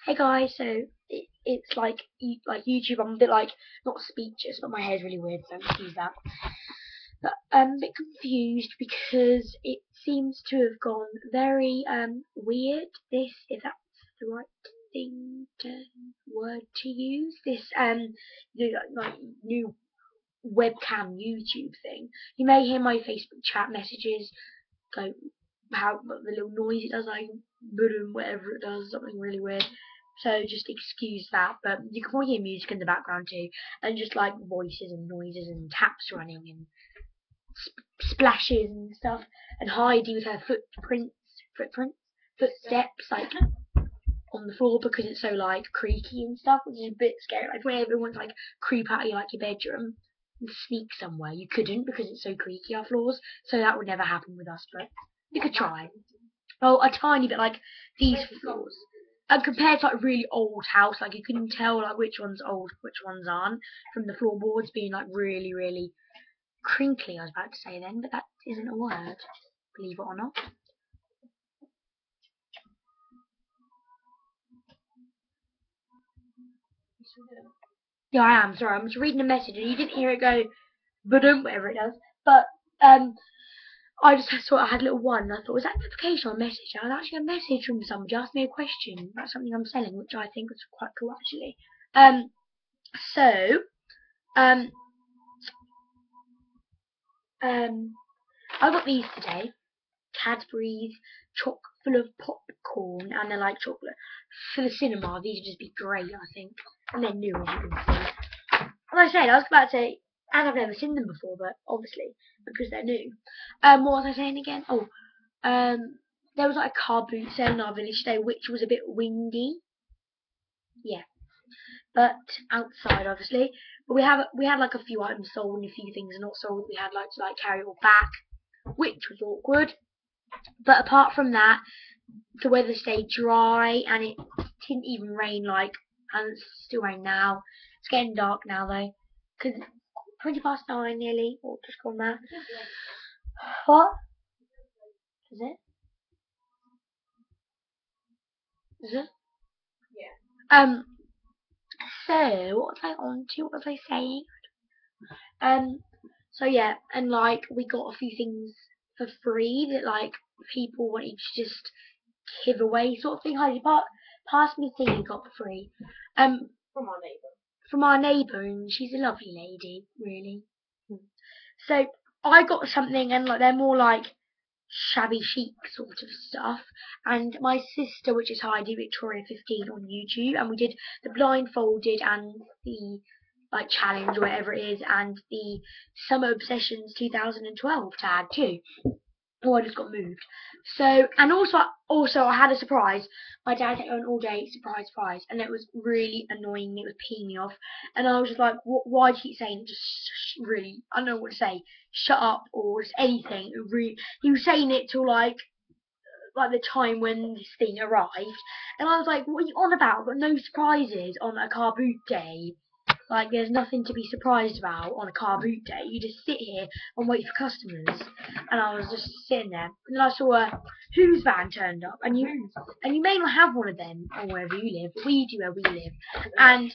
Hey guys, so it's like YouTube. I'm a bit like not speechless, but my hair's really weird, so excuse that. But I'm a bit confused because it seems to have gone very weird. This, if that's the right word to use. This new webcam YouTube thing. You may hear my Facebook chat messages go how the little noise it does, like boom, whatever it does, something really weird. So just excuse that, but you can probably hear music in the background too, and just like voices and noises and taps running and splashes and stuff, and Heidi with her footsteps, like on the floor because it's so like creaky and stuff, which is a bit scary. Like when everyone's like creep out of your bedroom and sneak somewhere, you couldn't because it's so creaky our floors. So that would never happen with us, but you could try. Oh, a tiny bit like these floors. And compared to like a really old house, like you couldn't tell like which one's old, which ones aren't, from the floorboards being like really, really crinkly. I was about to say then, but that isn't a word, believe it or not. Yeah, I am. Sorry, I'm just reading a message and you didn't hear it go, but whatever it does. But I just saw I had a little one and I thought, was that a notification or a message? And it was actually a message from somebody asking me a question about something I'm selling, which I think was quite cool actually. So, um, I got these today. Cadbury's chock full of popcorn, and they're like chocolate for the cinema. These would just be great, I think, and they're new as you can see. Like I said, I was about to say, and I've never seen them before, but obviously because they're new. What was I saying again? Oh, there was like a car boot sale in our village today, which was a bit windy. Yeah, but outside obviously. But we had like a few items sold and a few things not sold. We had like to like carry it all back, which was awkward. But apart from that, the weather stayed dry and it didn't even rain and it's still raining now. It's getting dark now though, because 9:20 nearly, or just gone there. What? Is it? Is it? Um, so, what was I on to? What was I saying? Um, so yeah, and like, we got a few things for free that like, people wanted to just give away sort of thing. Heidi, pass me the thing you got for free. Um, from our neighbour, and she's a lovely lady, really. So I got something, and like they're more like shabby chic sort of stuff. And my sister, which is Heidi Victoria 15 on YouTube, and we did the blindfolded and the like challenge or whatever it is, and the Summer Obsessions 2012 tag too. Oh, I just got moved. So, and also I had a surprise. My dad had on all day, surprise, surprise, and it was really annoying me. It was peeing me off, and I was just like, why do you keep saying just really? I don't know what to say. Shut up or just anything. He was saying it till like the time when this thing arrived, and I was like, what are you on about? I've got no surprises on a car boot day. Like, there's nothing to be surprised about on a car boot day. You just sit here and wait for customers. And I was just sitting there, and then I saw a Who's van turned up, and you may not have one of them or wherever you live, but we do where we live, and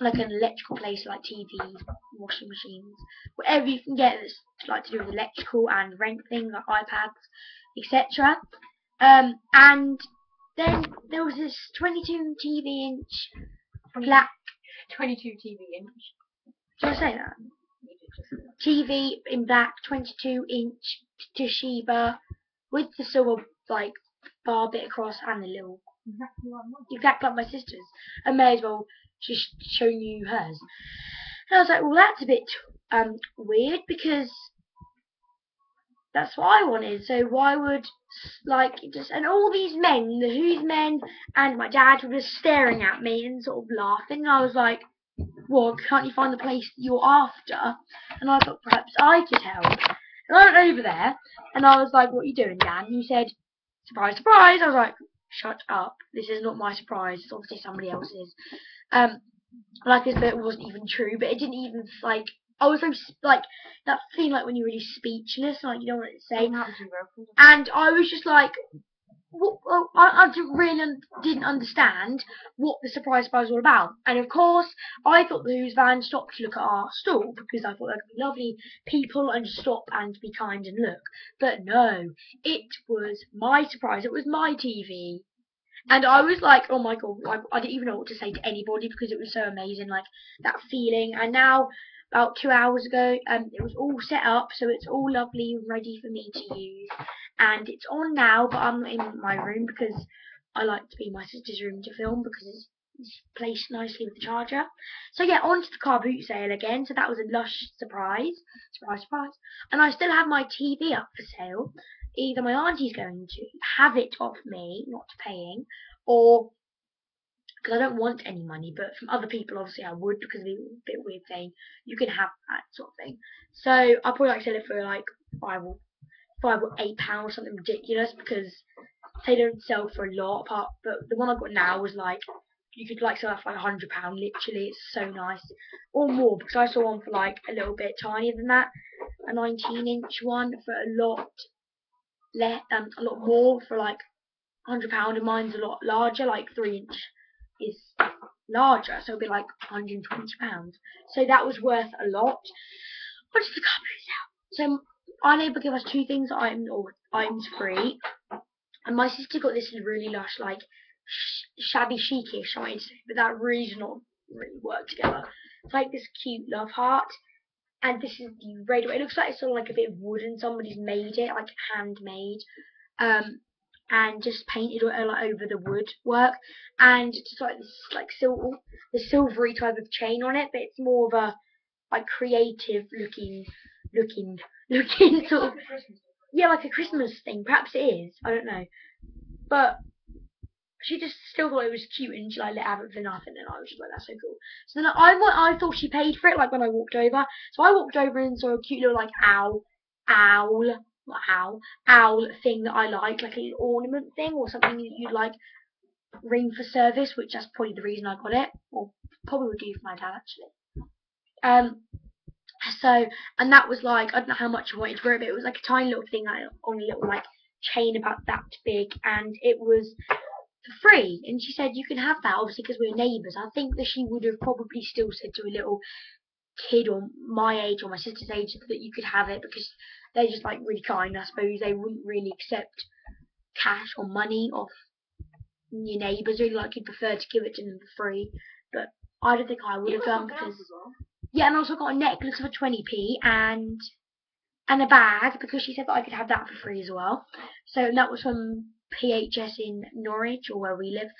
like an electrical place like TVs, washing machines, whatever you can get that's like to do with electrical and rent things like iPads, etc. And then there was this 22 TV inch black 22 TV inch. Did I say that? TV in black, 22-inch Toshiba with the silver like bar bit across and the little exactly like my sister's. I may as well just show you hers. And I was like, well, that's a bit weird because that's what I wanted. So why would like just and all these men, the Who's men and my dad were just staring at me and sort of laughing. And I was like, well, can't you find the place you're after? And I thought perhaps I could help. And I went over there, and I was like, what are you doing, Dan? And he said, surprise, surprise. I was like, shut up. This is not my surprise. It's obviously somebody else's. Like as though it wasn't even true, but it didn't even, like, I was so, like, that feeling like when you're really speechless, like you don't know what to say. And I was just like, I didn't understand what the surprise was all about. And of course, I thought the Who's van stopped to look at our stall because I thought there could be lovely people and just stop and be kind and look. But no, it was my surprise. It was my TV. And I was like, oh my god, like, I didn't even know what to say to anybody because it was so amazing, like that feeling. And now, about 2 hours ago, it was all set up, so it's all lovely, ready for me to use. And it's on now, but I'm not in my room because I like to be in my sister's room to film because it's placed nicely with the charger. So yeah, on to the car boot sale again. So that was a lush surprise, surprise. And I still have my TV up for sale. Either my auntie's going to have it off me, not paying, or because I don't want any money, but from other people obviously I would because it'd be a bit weird saying you can have that sort of thing. So I'll probably like sell it for like £5 or £8, something ridiculous because they don't sell for a lot. But the one I got now was like you could like sell that for like £100 literally. It's so nice, or more because I saw one for like a little bit tinier than that, a 19-inch one for a lot more for like £100, and mine's a lot larger, like 3-inch is larger, so it'll be like £120. So that was worth a lot. What did the company sell? So our neighbour gave us 2 things items free, and my sister got this really lush, like shabby chicish, I wanted to say, but that really does not really work together. It's like this cute love heart, and this is the red. It looks like it's sort of like a bit of wood, and somebody's made it, like handmade, and just painted like over the woodwork, and just like this like the silvery type of chain on it, but it's more of a like creative looking sort of, yeah, like a Christmas thing. Perhaps it is. I don't know, but she just still thought it was cute, and she like let have it for nothing, and I was just like, that's so cool. So then I thought she paid for it, like when I walked over. So I walked over and saw a cute little like owl thing that I like a little ornament thing or something that you'd like ring for service, which that's probably the reason I got it, or probably would do for my dad actually. So, and that was like, I don't know how much I wanted for it, but it was like a tiny little thing like, on a little like chain about that big, and it was for free. And she said you can have that, obviously because we're neighbours. I think that she would have probably still said to a little kid or my age or my sister's age that you could have it because they're just like really kind. I suppose they wouldn't really accept cash or money off your neighbours, really, like you'd prefer to give it to them for free. But I don't think I would have done because, yeah, and I also got a necklace for 20p and a bag because she said that I could have that for free as well. So that was from PHS in Norwich, or where we live,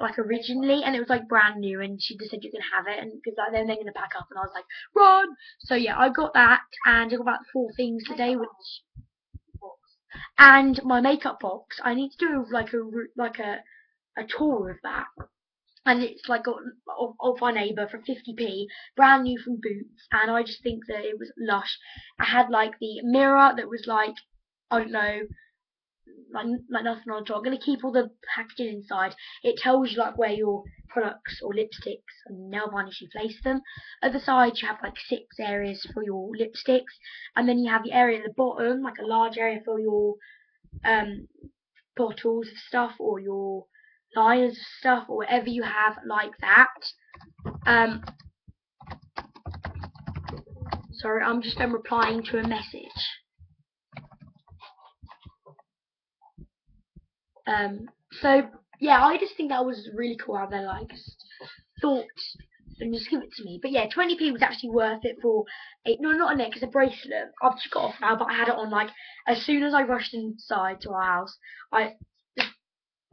like originally, and it was like brand new, and she just said you can have it, and because like then they're gonna pack up, and I was like, run! So yeah, I got that, and I got about 4 things today, and my makeup box. I need to do like a tour of that. And it's like got off our neighbour for 50p, brand new from Boots, and I just think that it was lush. I had like the mirror that was like, I don't know, like nothing on top. I'm gonna keep all the packaging inside. It tells you like where your products or lipsticks and nail varnish you place them. At the side you have like 6 areas for your lipsticks, and then you have the area at the bottom, like a large area for your bottles of stuff or your liners of stuff or whatever you have like that. Sorry, I'm just replying to a message. So yeah, I just think that was really cool how they like thought and just give it to me. But yeah, 20p was actually worth it for not a necklace, a bracelet. I've just got off now, but I had it on like as soon as I rushed inside to our house.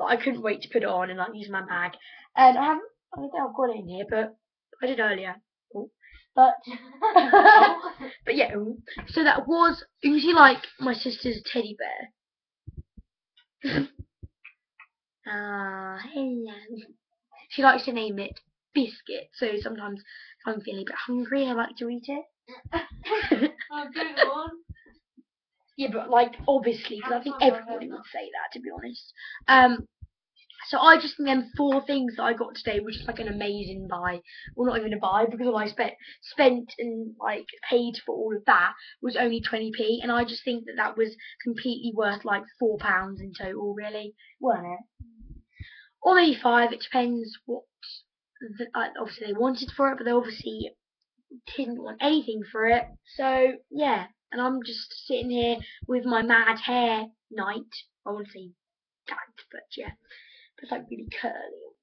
I couldn't wait to put it on and like use my bag. And I don't think I've got it in here, but I did earlier. Ooh. But but yeah, so that was usually like my sister's teddy bear. Hello. She likes to name it Biscuit, so sometimes if I'm feeling a bit hungry, I like to eat it. Oh, good one. Yeah, but like obviously, because I think everybody would say that, to be honest. so I just think them 4 things that I got today was just like an amazing buy. Well, not even a buy, because all I spent and like paid for all of that was only 20p, and I just think that that was completely worth like £4 in total, really, weren't it? Or maybe 5. It depends what obviously they wanted for it, but they obviously didn't want anything for it. So yeah, and I'm just sitting here with my mad hair night. I want to say that, but yeah, it's like really curly,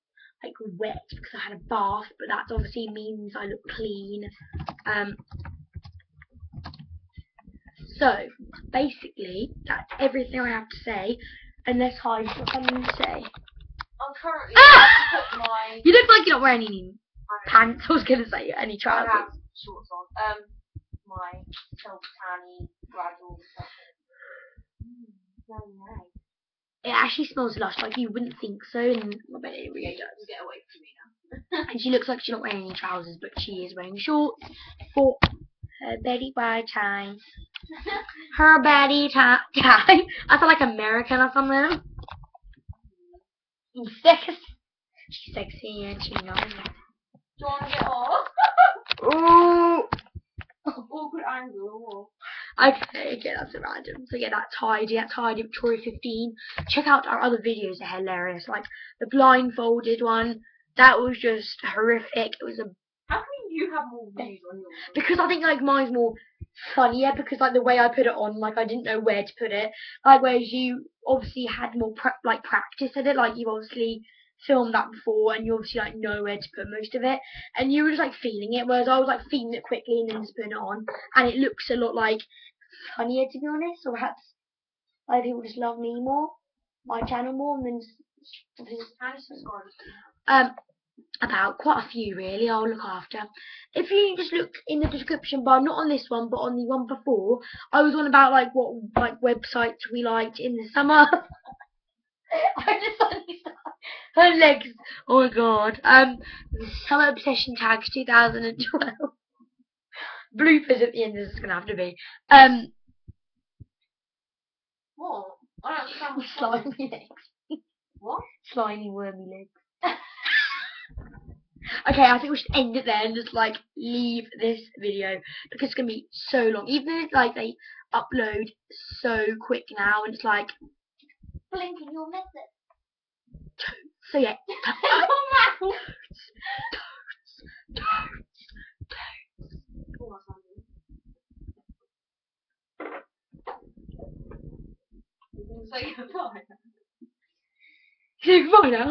like wet because I had a bath. But that obviously means I look clean. So basically, that's everything I have to say. Unless I've got something to say. I'm currently put my. You look like you're not wearing any pants. I was gonna say any trousers. I have shorts on. My self-tanny gradual stuff. Very nice. It actually smells lush, like you wouldn't think so, and I bet it really does. Get away from me now. And she looks like she's not wearing any trousers, but she is wearing shorts for her Betty White time. Her Betty time. I feel like American or something. Sexy. She's sexy and she knows it. Do you want to get off? Ooh. Awkward angle. Okay, that's a random. So yeah, that's Heidi Victoria 15. Check out our other videos, they're hilarious. Like the blindfolded one, that was just horrific. It was a How come you have more views on yours? because I think like mine's more funnier because like the way I put it on, like I didn't know where to put it. Like whereas you obviously had more practice at it. Like you obviously filmed that before and you obviously like know where to put most of it, and you were just like feeling it, whereas I was like feeling it quickly and then just putting it on, and it looks a lot like funnier, to be honest. Or perhaps like people just love me more, my channel more, and then about quite a few really. I'll look after. If you just look in the description bar, not on this one but on the one before, I was on about like what like websites we liked in the summer. I just suddenly started. Her legs. Oh my god. Summer Obsession Tags 2012. Bloopers at the end. This is gonna have to be. What? I don't understand. Slimy legs. What? Slimy wormy legs. Okay, I think we should end it there and just like leave this video because it's gonna be so long. Even if like they upload so quick now and it's like Blinking, you'll miss it. so yeah. Say goodbye. Say goodbye now.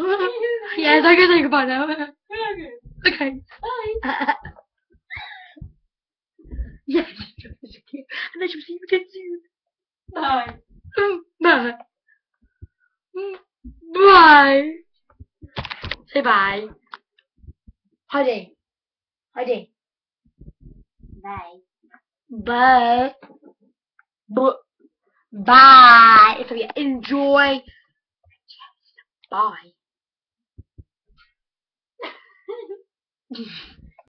Yes, I can say goodbye now. Okay. Bye. Yes. And I shall see you again soon. Bye. Bye. Bye. Say bye. Heidi. Heidi. Bye. Bye. Bye. So yeah, enjoy. Bye.